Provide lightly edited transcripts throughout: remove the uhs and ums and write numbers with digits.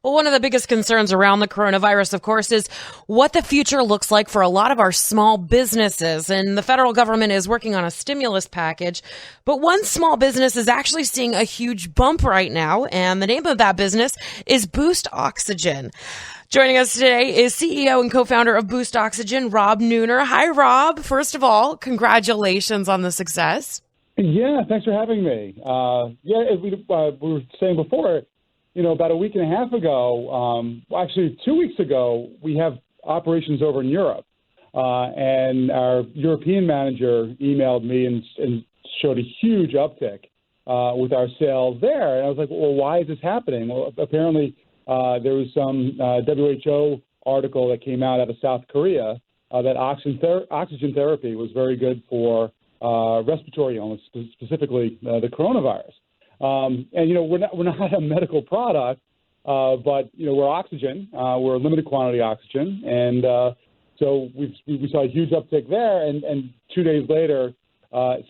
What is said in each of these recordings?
Well, one of the biggest concerns around the coronavirus, of course, is what the future looks like for a lot of our small businesses. And the federal government is working on a stimulus package. But one small business is actually seeing a huge bump right now. And the name of that business is Boost Oxygen. Joining us today is CEO and co-founder of Boost Oxygen, Rob Neuner. Hi, Rob. First of all, congratulations on the success. Yeah, thanks for having me. As we were saying before, about a week and a half ago, actually 2 weeks ago, we have operations over in Europe. And our European manager emailed me and showed a huge uptick with our sales there. And I was like, well, why is this happening? Well, apparently there was some WHO article that came out of South Korea that oxygen therapy was very good for respiratory illness, specifically the coronavirus. And we're not a medical product, but we're oxygen. We're a limited quantity oxygen, and so we saw a huge uptick there. And 2 days later,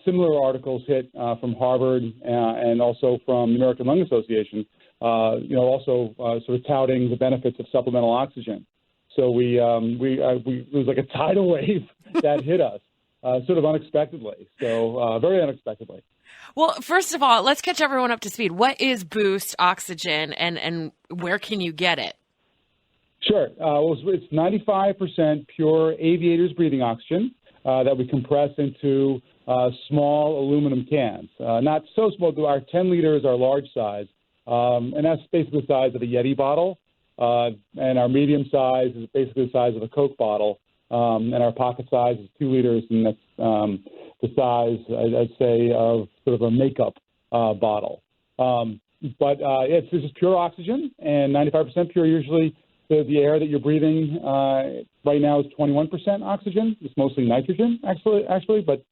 similar articles hit from Harvard and also from the American Lung Association. Also sort of touting the benefits of supplemental oxygen. So it was like a tidal wave that hit us, sort of unexpectedly. So very unexpectedly. Well, first of all, let's catch everyone up to speed. What is Boost Oxygen and where can you get it? Sure. It's 95% pure aviators breathing oxygen that we compress into small aluminum cans. Not so small. Our 10 liters are large size, and that's basically the size of a Yeti bottle. And our medium size is basically the size of a Coke bottle. And our pocket size is 2 liters, and that's the size, I'd say, of sort of a makeup bottle. But it's just pure oxygen, and 95% pure. Usually the air that you're breathing right now is 21% oxygen. It's mostly nitrogen, actually, but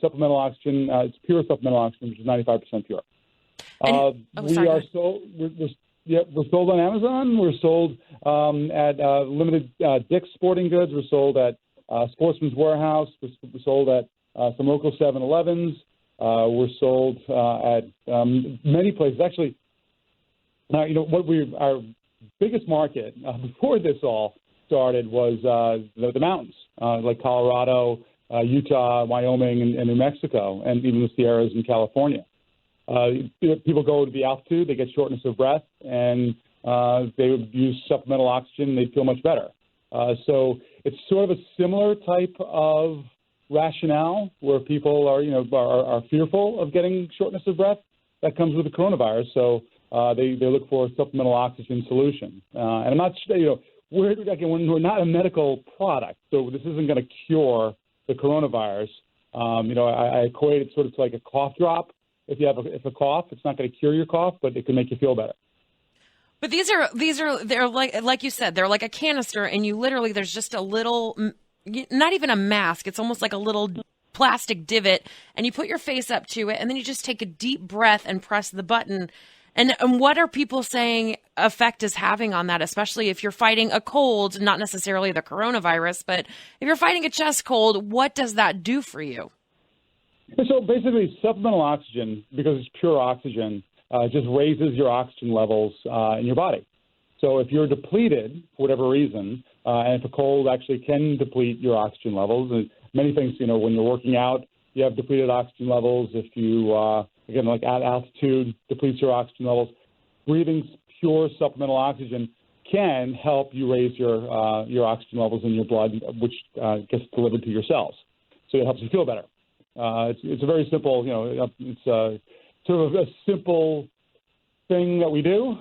supplemental oxygen, it's pure supplemental oxygen, which is 95% pure. We're sold on Amazon. We're sold at limited Dick's Sporting Goods. We're sold at Sportsman's Warehouse. We're sold at some local 7-Elevens. We're sold at many places. Actually, our biggest market before this all started was the mountains, like Colorado, Utah, Wyoming, and New Mexico, and even the Sierras in California. People go to the altitude, they get shortness of breath, and they would use supplemental oxygen, and they'd feel much better. So it's sort of a similar type of rationale where people are fearful of getting shortness of breath that comes with the coronavirus. So they look for a supplemental oxygen solution. And I'm not, we're not a medical product, so this isn't going to cure the coronavirus. I equate it sort of to like a cough drop. If you have a cough, it's not going to cure your cough, but it can make you feel better. But they're like you said, they're like a canister, and there's just a little, not even a mask. It's almost like a little plastic divot, and you put your face up to it, and then you just take a deep breath and press the button. And what are people saying effect is having on that, especially if you're fighting a cold, not necessarily the coronavirus, but if you're fighting a chest cold, what does that do for you? So basically, supplemental oxygen, because it's pure oxygen, just raises your oxygen levels in your body. So if you're depleted for whatever reason, and if a cold actually can deplete your oxygen levels, and many things, when you're working out, you have depleted oxygen levels. If you, again, like at altitude, depletes your oxygen levels, breathing pure supplemental oxygen can help you raise your oxygen levels in your blood, which gets delivered to your cells. So it helps you feel better. It's a very simple, it's sort of a simple thing that we do,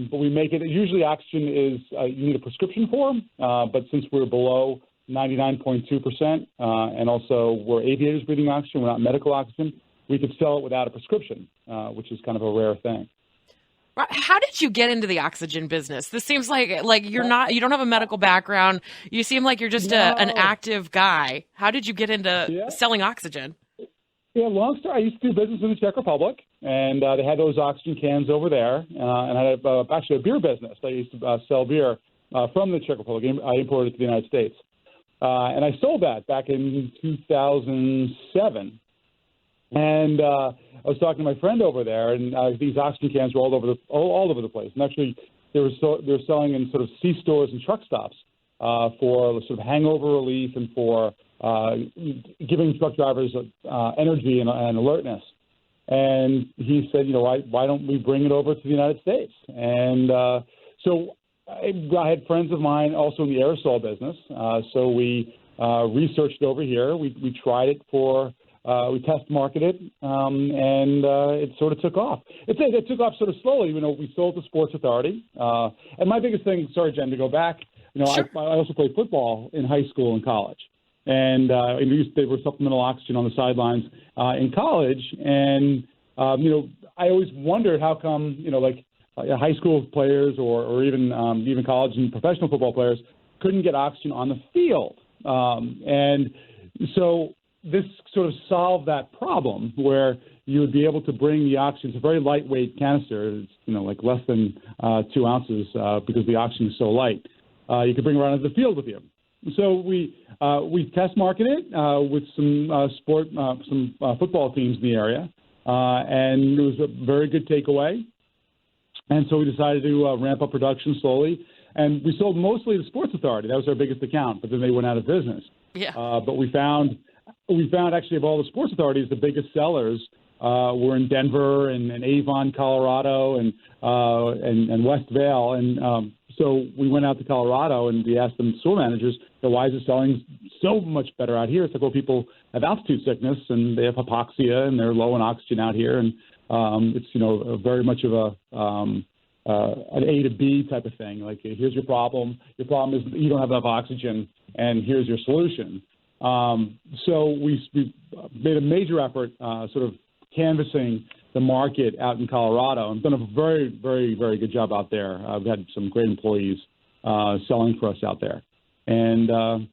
but we make it. Usually, oxygen is you need a prescription for, but since we're below 99.2%, and also we're aviators breathing oxygen, we're not medical oxygen, we could sell it without a prescription, which is kind of a rare thing. How did you get into the oxygen business? This seems like you don't have a medical background. You seem like you're just an active guy. How did you get into selling oxygen? Yeah, long story. I used to do business in the Czech Republic, and they had those oxygen cans over there. And I had actually a beer business. I used to sell beer from the Czech Republic. I imported it to the United States. And I sold that back in 2007. And I was talking to my friend over there, and these oxygen cans were all over the place. And actually, they're selling in sort of C-stores and truck stops for sort of hangover relief and for giving truck drivers energy and alertness. And he said, why don't we bring it over to the United States? And so I had friends of mine also in the aerosol business. So we researched over here. We tried it we test marketed it, and it sort of took off. It took off sort of slowly. We sold to Sports Authority. And my biggest thing, sorry, Jen, to go back, Sure. I also played football in high school and college. And they were supplemental oxygen on the sidelines in college. And, I always wondered how come, high school players or even college and professional football players couldn't get oxygen on the field. And so this sort of solved that problem where you would be able to bring the oxygen. It's a very lightweight canister. It's, like less than 2 ounces because the oxygen is so light. You could bring it around to the field with you. So we test marketed it with some football teams in the area, and it was a very good takeaway. And so we decided to ramp up production slowly, and we sold mostly to Sports Authority. That was our biggest account, but then they went out of business. Yeah. But we found actually of all the Sports Authorities, the biggest sellers were in Denver and Avon, Colorado, and West Vale, and so we went out to Colorado and we asked them, store managers, why is it selling so much better out here? It's like, well, people have altitude sickness and they have hypoxia and they're low in oxygen out here. And it's, very much of an A to B type of thing. Like, here's your problem. Your problem is you don't have enough oxygen and here's your solution. So we made a major effort sort of canvassing the market out in Colorado and done a very, very, very good job out there. We've had some great employees selling for us out there. And, and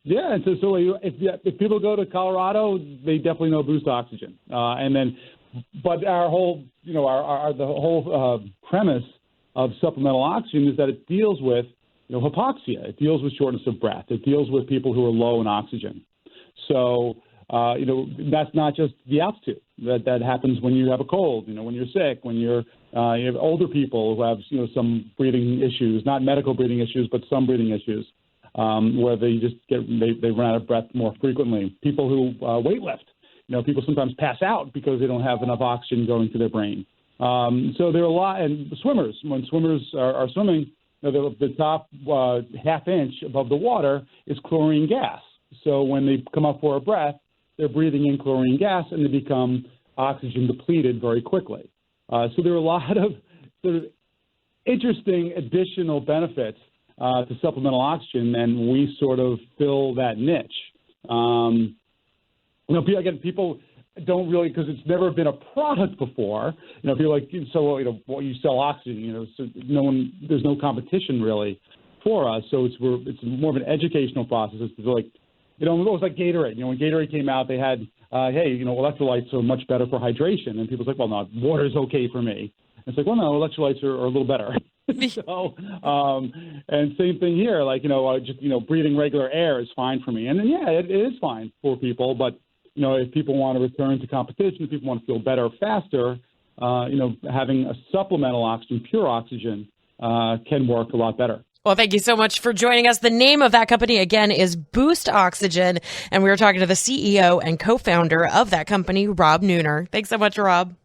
so if people go to Colorado, they definitely know Boost Oxygen. But our whole, the whole premise of supplemental oxygen is that it deals with, hypoxia. It deals with shortness of breath. It deals with people who are low in oxygen. So, that's not just the altitude. That happens when you have a cold, when you're sick, when you have older people who have, some breathing issues, not medical breathing issues, but some breathing issues, where they just they run out of breath more frequently. People who weightlift, people sometimes pass out because they don't have enough oxygen going to their brain. So there are a lot, and swimmers, when swimmers are swimming, the top half inch above the water is chlorine gas. So when they come up for a breath, they're breathing in chlorine gas and they become oxygen depleted very quickly. So there are a lot of sort of interesting additional benefits to supplemental oxygen, and we sort of fill that niche. People don't really, because it's never been a product before. People like, so you sell oxygen. So there's no competition really for us. So it's more of an educational process. It's like, it was like Gatorade. When Gatorade came out, they had, electrolytes are much better for hydration. And people's like, well, no, water's okay for me. And it's like, well, no, electrolytes are a little better. So, and same thing here, like, breathing regular air is fine for me. And then, it is fine for people. But, if people want to return to competition, if people want to feel better faster, having a supplemental oxygen, pure oxygen, can work a lot better. Well, thank you so much for joining us. The name of that company, again, is Boost Oxygen. And we were talking to the CEO and co-founder of that company, Rob Neuner. Thanks so much, Rob.